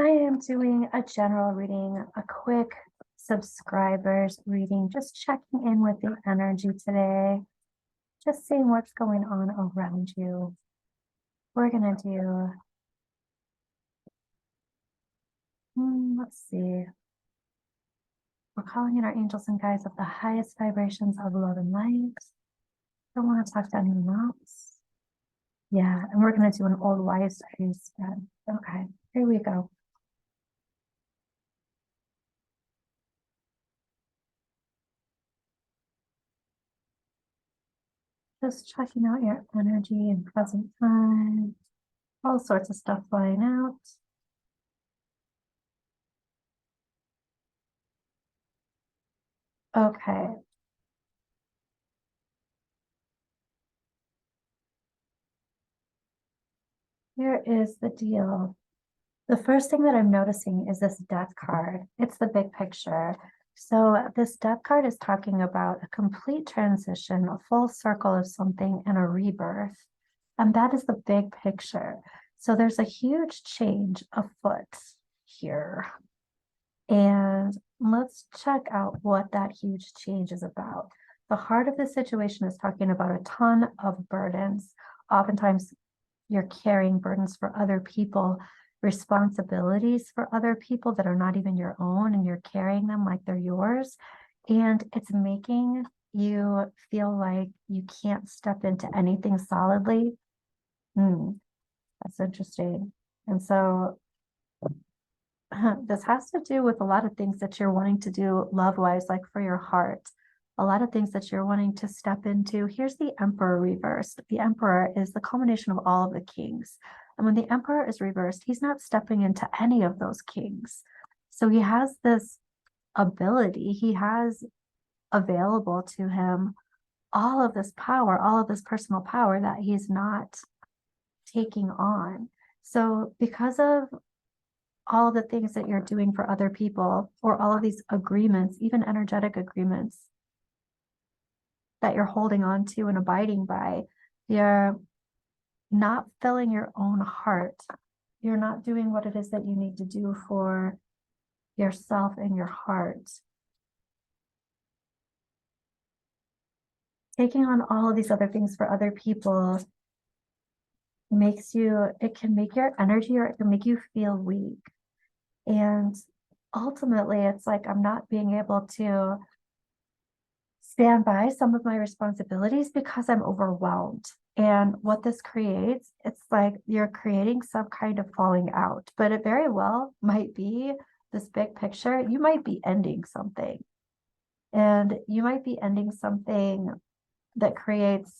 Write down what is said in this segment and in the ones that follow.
I am doing a general reading, a quick subscribers reading, just checking in with the energy today, just seeing what's going on around you. We're gonna do, let's see. We're calling in our angels and guides of the highest vibrations of love and light. Don't want to talk to anyone else. Yeah, and we're gonna do an old wives' tree spread. Okay, here we go. Just checking out your energy in present time. All sorts of stuff flying out. Okay. Here is the deal. The first thing that I'm noticing is this death card. It's the big picture. So this death card is talking about a complete transition, a full circle of something, and a rebirth. And that is the big picture. So there's a huge change afoot here. And let's check out what that huge change is about. The heart of the situation is talking about a ton of burdens. Oftentimes, you're carrying burdens for other people, responsibilities for other people that are not even your own, and you're carrying them like they're yours. And it's making you feel like you can't step into anything solidly. That's interesting. And so this has to do with a lot of things that you're wanting to do love-wise, like for your heart. A lot of things that you're wanting to step into. Here's the Emperor reversed. The Emperor is the culmination of all of the kings. And when the Emperor is reversed, he's not stepping into any of those kings. So he has this ability, he has available to him all of this power, all of this personal power that he's not taking on. So because of all the things that you're doing for other people, or all of these agreements, even energetic agreements that you're holding on to and abiding by, you're not filling your own heart. You're not doing what it is that you need to do for yourself and your heart. Taking on all of these other things for other people makes you, it can make your energy, or it can make you feel weak. And ultimately, it's like I'm not being able to stand by some of my responsibilities because I'm overwhelmed. And what this creates, it's like you're creating some kind of falling out, but it very well might be this big picture. You might be ending something, and you might be ending something that creates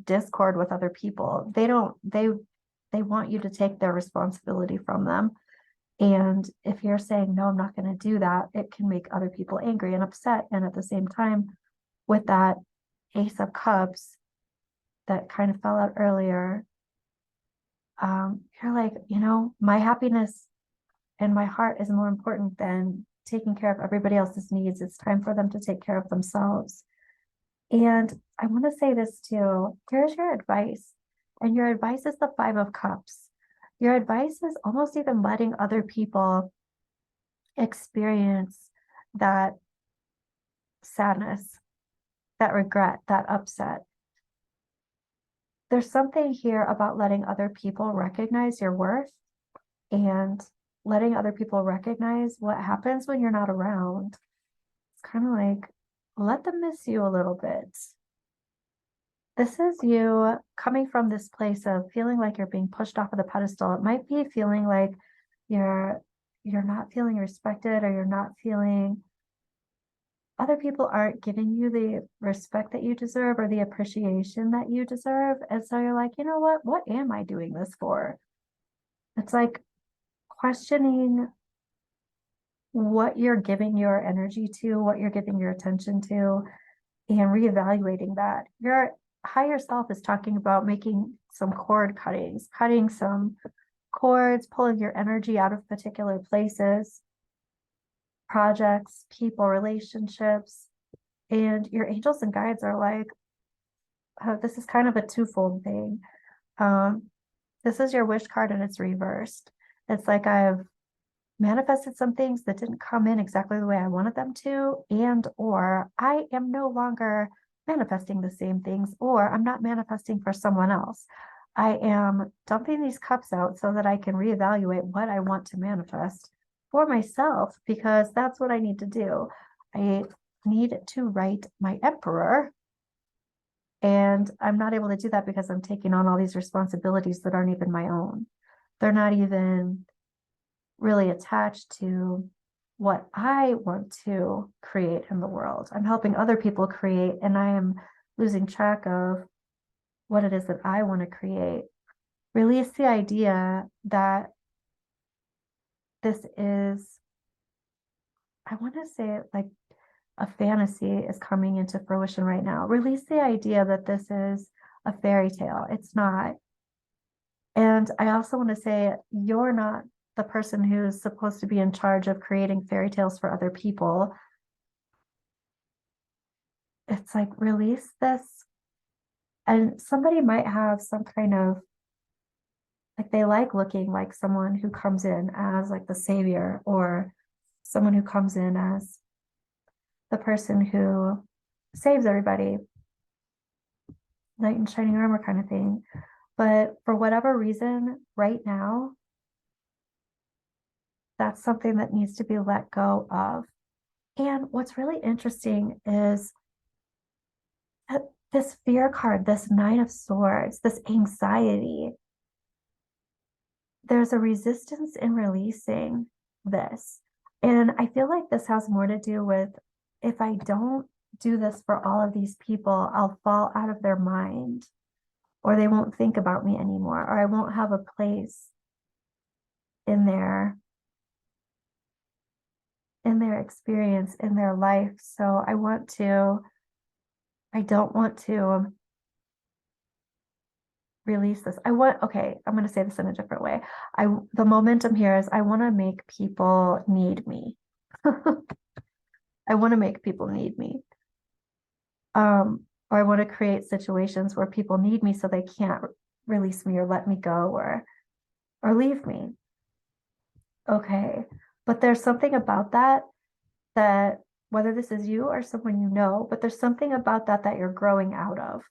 discord with other people. They want you to take their responsibility from them. And if you're saying, no, I'm not going to do that, it can make other people angry and upset. And at the same time, with that Ace of Cups that kind of fell out earlier, you're like, my happiness and my heart is more important than taking care of everybody else's needs. It's time for them to take care of themselves. And I want to say this too. Here's your advice. And your advice is the Five of Cups. Your advice is almost even letting other people experience that sadness, that regret, that upset. There's something here about letting other people recognize your worth, and letting other people recognize what happens when you're not around. It's kind of like, let them miss you a little bit. This is you coming from this place of feeling like you're being pushed off of the pedestal. It might be feeling like you're not feeling respected, or you're not feeling, other people aren't giving you the respect that you deserve or the appreciation that you deserve. And so you're like, you know what am I doing this for? It's like questioning what you're giving your energy to, what you're giving your attention to, and reevaluating that. Your higher self is talking about making some cord cuttings, cutting some cords, pulling your energy out of particular places, projects, people, relationships. And your angels and guides are like, this is kind of a twofold thing. This is your wish card, and it's reversed. It's like I've manifested some things that didn't come in exactly the way I wanted them to, and or I am no longer manifesting the same things, or I'm not manifesting for someone else. I am dumping these cups out so that I can reevaluate what I want to manifest for myself, because that's what I need to do. I need to write my emperor, and I'm not able to do that because I'm taking on all these responsibilities that aren't even my own. They're not even really attached to what I want to create in the world. I'm helping other people create, and I am losing track of what it is that I want to create. Release the idea that this is, I want to say it like a fantasy is coming into fruition right now. Release the idea that this is a fairy tale. It's not. And I also want to say you're not the person who's supposed to be in charge of creating fairy tales for other people. It's like, release this. And somebody might have some kind of, like, they like looking like someone who comes in as like the savior, or someone who comes in as the person who saves everybody, knight in shining armor kind of thing. But for whatever reason, right now, that's something that needs to be let go of. And what's really interesting is that this fear card, this Nine of Swords, this anxiety, there's a resistance in releasing this. And I feel like this has more to do with, if I don't do this for all of these people, I'll fall out of their mind, or they won't think about me anymore, or I won't have a place in their experience, in their life. So I don't want to release this. Okay, I'm going to say this in a different way. The momentum here is I want to make people need me. I want to make people need me. Or I want to create situations where people need me so they can't release me or let me go, or leave me. Okay. But there's something about that, whether this is you or someone you know, but there's something about that you're growing out of.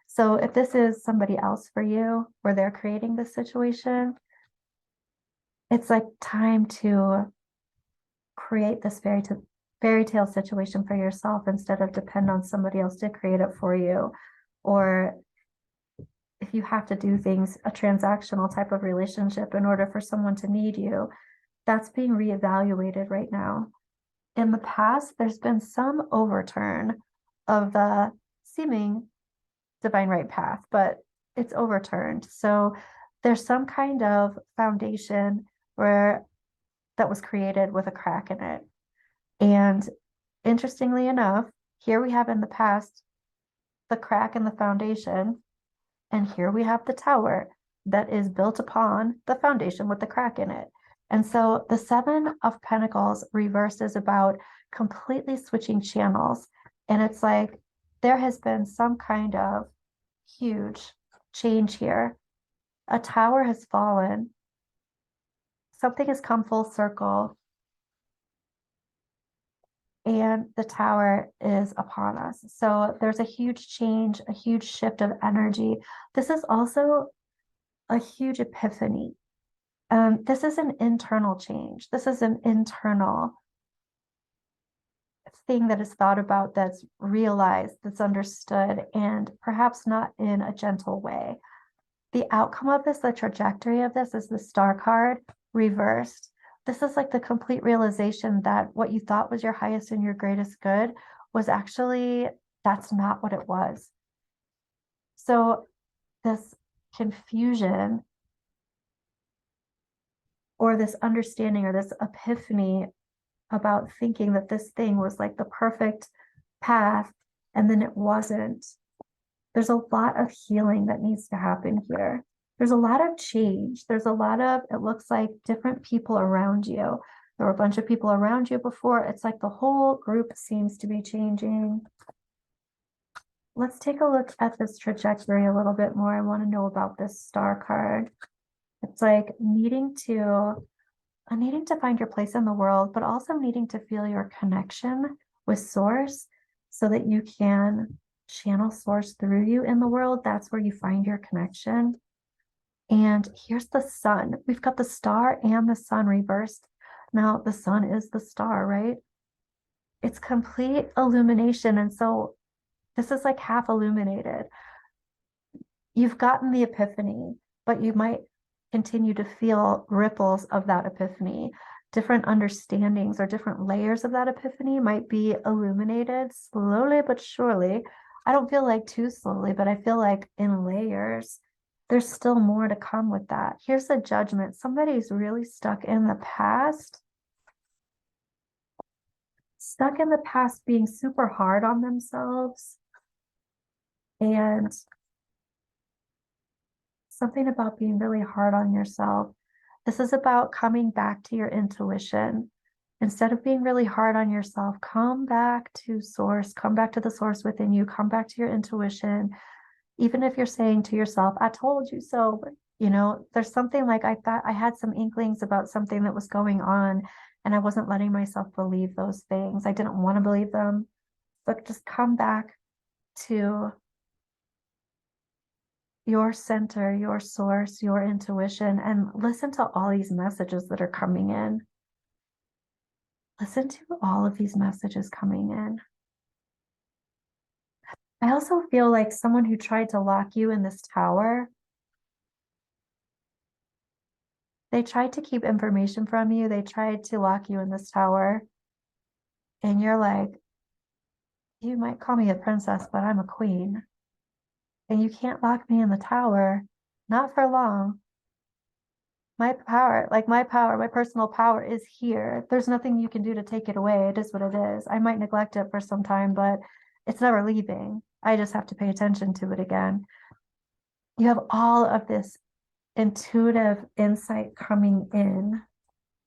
So if this is somebody else for you, where they're creating this situation, it's like time to create this fairy tale situation for yourself, instead of depend on somebody else to create it for you. Or if you have to do things, a transactional type of relationship, in order for someone to need you, that's being reevaluated right now. In the past, there's been some overturn of the seeming divine right path, but it's overturned. So there's some kind of foundation that was created with a crack in it. And interestingly enough, here we have in the past the crack in the foundation, and here we have the tower that is built upon the foundation with the crack in it. And so the Seven of Pentacles reversed is about completely switching channels. And it's like there has been some kind of huge change here. A tower has fallen. Something has come full circle. And the tower is upon us. So there's a huge change, a huge shift of energy. This is also a huge epiphany. This is an internal change. This is an internal thing that is thought about, that's realized, that's understood, and perhaps not in a gentle way. The outcome of this, the trajectory of this, is the Star card reversed. This is like the complete realization that what you thought was your highest and your greatest good was actually, that's not what it was. So this confusion, or this understanding, or this epiphany about thinking that this thing was like the perfect path, and then it wasn't. There's a lot of healing that needs to happen here. There's a lot of change. There's a lot of, it looks like, different people around you. There were a bunch of people around you before. It's like the whole group seems to be changing. Let's take a look at this trajectory a little bit more. I want to know about this Star card. It's like needing to find your place in the world, but also needing to feel your connection with source so that you can channel source through you in the world. That's where you find your connection. And here's the sun. We've got the star and the sun reversed. Now, the sun is the star, right? It's complete illumination. And so this is like half illuminated. You've gotten the epiphany, but you might continue to feel ripples of that epiphany. Different understandings or different layers of that epiphany might be illuminated slowly but surely. I don't feel like too slowly, but I feel like in layers. There's still more to come with that. Here's the judgment. Somebody's really stuck in the past, being super hard on themselves, and something about being really hard on yourself. This is about coming back to your intuition. Instead of being really hard on yourself, come back to source, come back to the source within you, come back to your intuition. Even if you're saying to yourself, I told you so, but there's something like I thought I had some inklings about something that was going on, and I wasn't letting myself believe those things. I didn't want to believe them, but just come back to your center, your source, your intuition, and listen to all these messages that are coming in. Listen to all of these messages coming in. I also feel like someone who tried to lock you in this tower, they tried to keep information from you. They tried to lock you in this tower. And you're like, you might call me a princess, but I'm a queen. And you can't lock me in the tower, not for long. My power, my personal power is here. There's nothing you can do to take it away. It is what it is. I might neglect it for some time, but it's never leaving. I just have to pay attention to it again. You have all of this intuitive insight coming in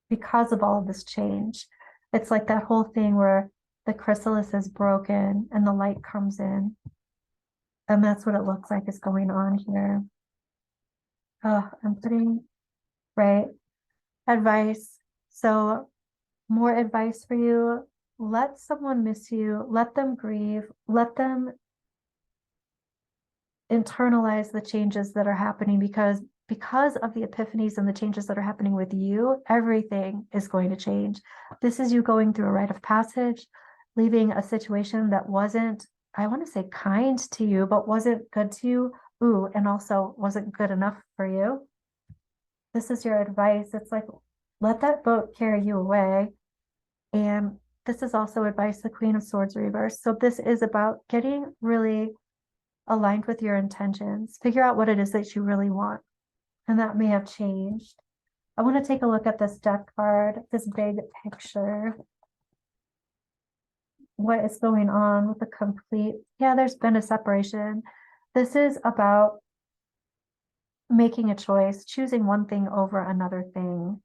because of all of this change. It's like that whole thing where the chrysalis is broken and the light comes in. And that's what it looks like is going on here. Oh, I'm putting, right, advice. So more advice for you. Let someone miss you. Let them grieve. Let them internalize the changes that are happening because of the epiphanies and the changes that are happening with you, everything is going to change. This is you going through a rite of passage, leaving a situation that wasn't, I want to say kind to you, but wasn't good to you. Ooh, and also wasn't good enough for you. This is your advice. It's like, let that boat carry you away. And this is also advice, the Queen of Swords reverse. So this is about getting really aligned with your intentions. Figure out what it is that you really want. And that may have changed. I want to take a look at this deck card, this big picture. What is going on with the complete? Yeah, there's been a separation. This is about making a choice, choosing one thing over another thing.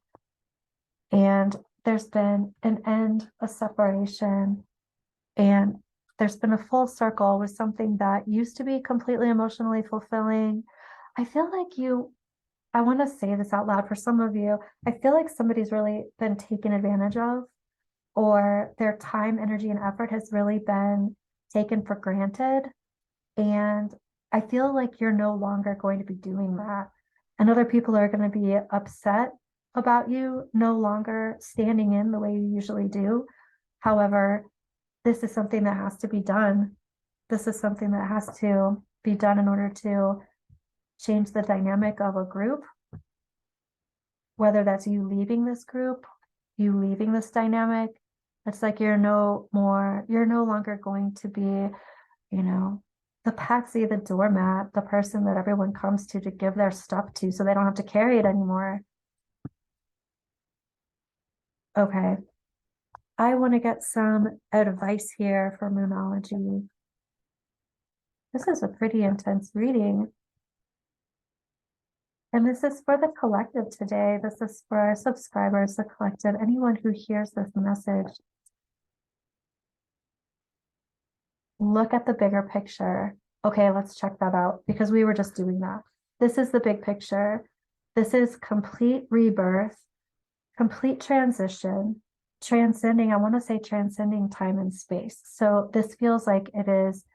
And there's been an end, a separation, and there's been a full circle with something that used to be completely emotionally fulfilling. I feel like I want to say this out loud for some of you. I feel like somebody's really been taken advantage of, or their time, energy, and effort has really been taken for granted. And I feel like you're no longer going to be doing that. And other people are going to be upset about you no longer standing in the way you usually do. However, this is something that has to be done. This is something that has to be done in order to change the dynamic of a group, whether that's you leaving this group, you leaving this dynamic. It's like you're no longer going to be, the patsy, the doormat, the person that everyone comes to give their stuff to so they don't have to carry it anymore. Okay. I want to get some advice here for Moonology. This is a pretty intense reading. And this is for the collective today. This is for our subscribers, the collective, anyone who hears this message. Look at the bigger picture. Okay, let's check that out because we were just doing that. This is the big picture. This is complete rebirth, complete transition, transcending, I want to say transcending time and space. So this feels like it is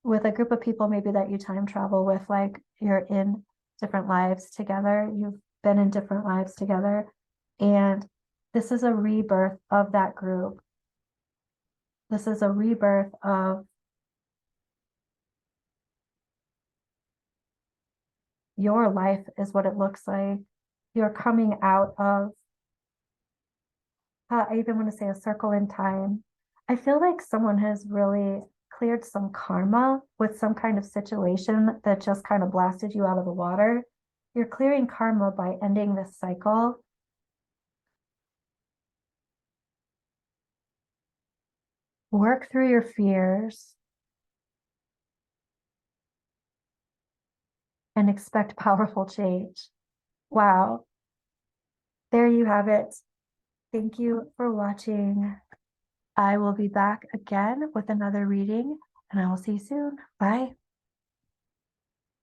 with a group of people maybe that you time travel with, like you're in different lives together, you've been in different lives together, and this is a rebirth of that group. This is a rebirth of your life is what it looks like. You're coming out of, I even want to say a circle in time. I feel like someone has really cleared some karma with some kind of situation that just kind of blasted you out of the water. You're clearing karma by ending this cycle. Work through your fears and expect powerful change. Wow. There you have it. Thank you for watching. I will be back again with another reading, and I will see you soon. Bye.